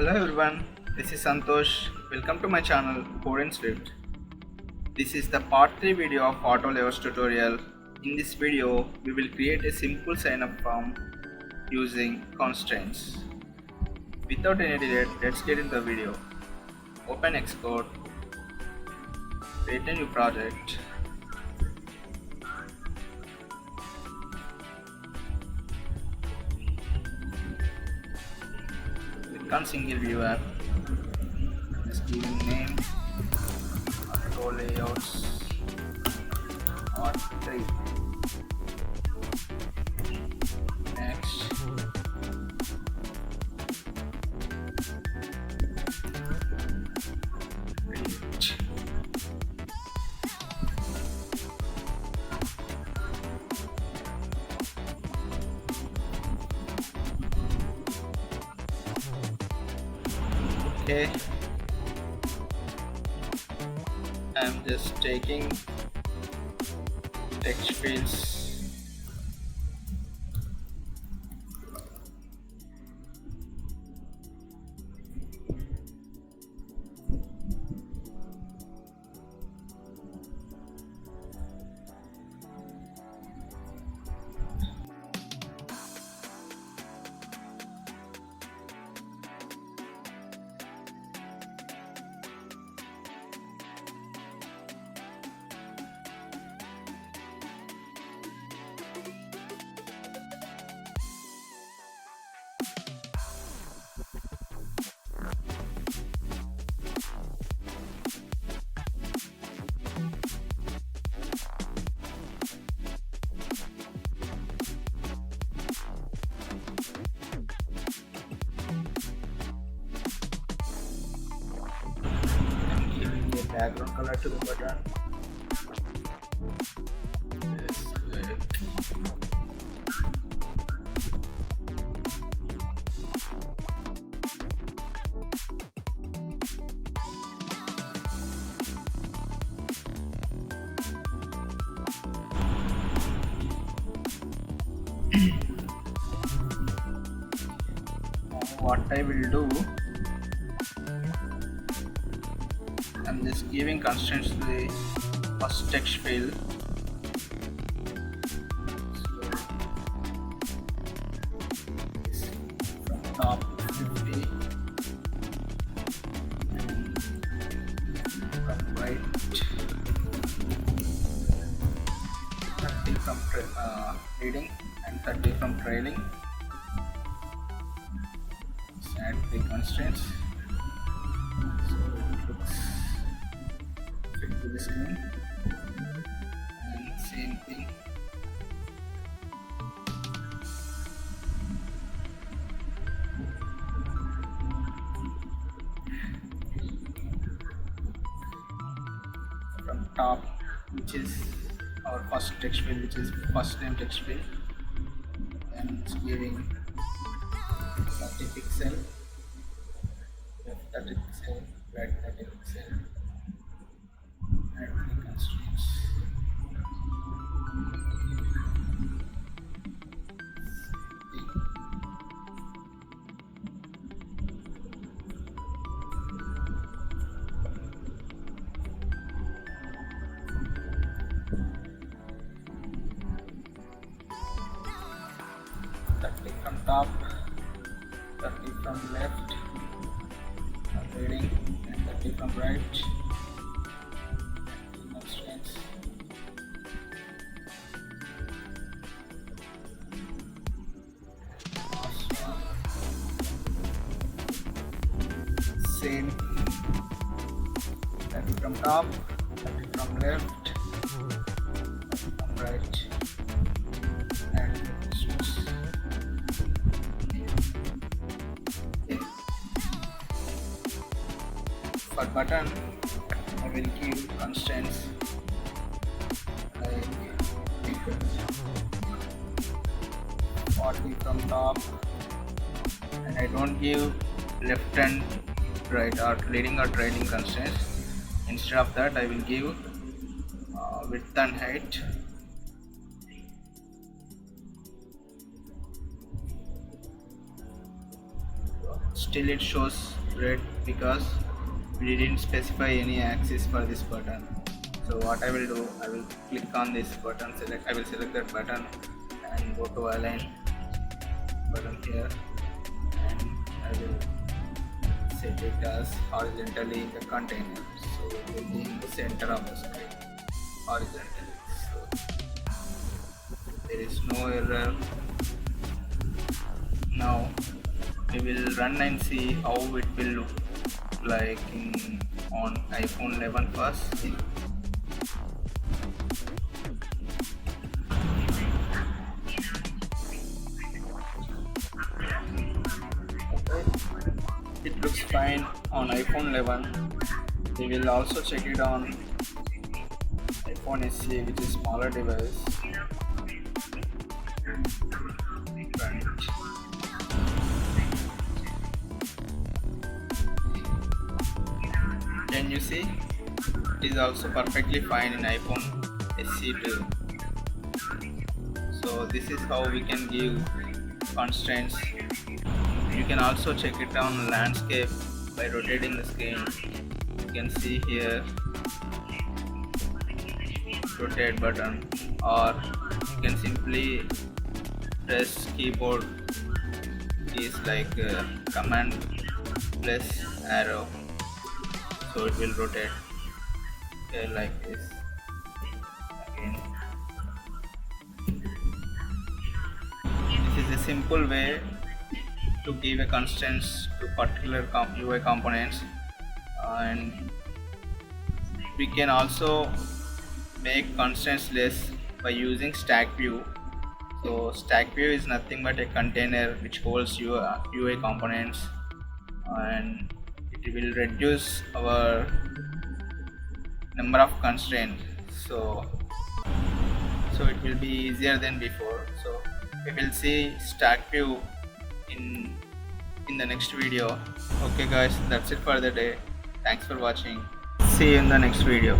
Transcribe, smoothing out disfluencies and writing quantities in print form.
Hello everyone, this is Santosh. Welcome to my channel Code and Swift. This is the part 3 video of auto layers tutorial. In this video, we will create a simple sign up form using constraints. Without any delay, let's get into the video. Open Xcode, create a new project. Click on single viewer. Just give name auto layouts Part-3. Next. Create. Okay. I'm just taking text fields. Giving a background color to the button. Yes, what I will do, I'm just giving constraints to the first text field. So from top 50 and from right 30 from leading and 30 from trailing. Let's add the constraints so it looks fit to the screen, and same thing from top, which is our first text field, which is first name text field, and it's giving 30 pixel, left 30 pixel, right 30 pixel, add the constraints. Thirty from top, 30 from left, reading, and 30 from right. Constraints. Last one. Same. 30 from top, 30 from left, 30 from right, and constraints. For button, I will give constraints like 40 from top, and I don't give left and right or leading or trailing constraints. Instead of that, I will give width and height. still it shows red because we didn't specify any axis for this button. So what I will do, I will click on this button, I will select that button and go to align button here, and I will set it as horizontally in the container, so it will be in the center of the screen horizontally. So there is no error. Now we will run and see how it will look like on iPhone 11 first. It looks fine on iPhone 11. We will also check it on iPhone SE, which is smaller device. Right. Can you see? It is also perfectly fine in iPhone SE too. So this is how we can give constraints. You can also check it on landscape by rotating the screen. You can see here rotate button, or you can simply press keyboard keys like command plus arrow, so it will rotate here like this again. This is a simple way to give a constraints to particular UI components, and we can also make constraints less by using stack view. So stack view is nothing but a container which holds UI components, and it will reduce our number of constraints, so it will be easier than before. So we will see stack view in the next video. Okay guys, that's it for the day. Thanks for watching. See you in the next video.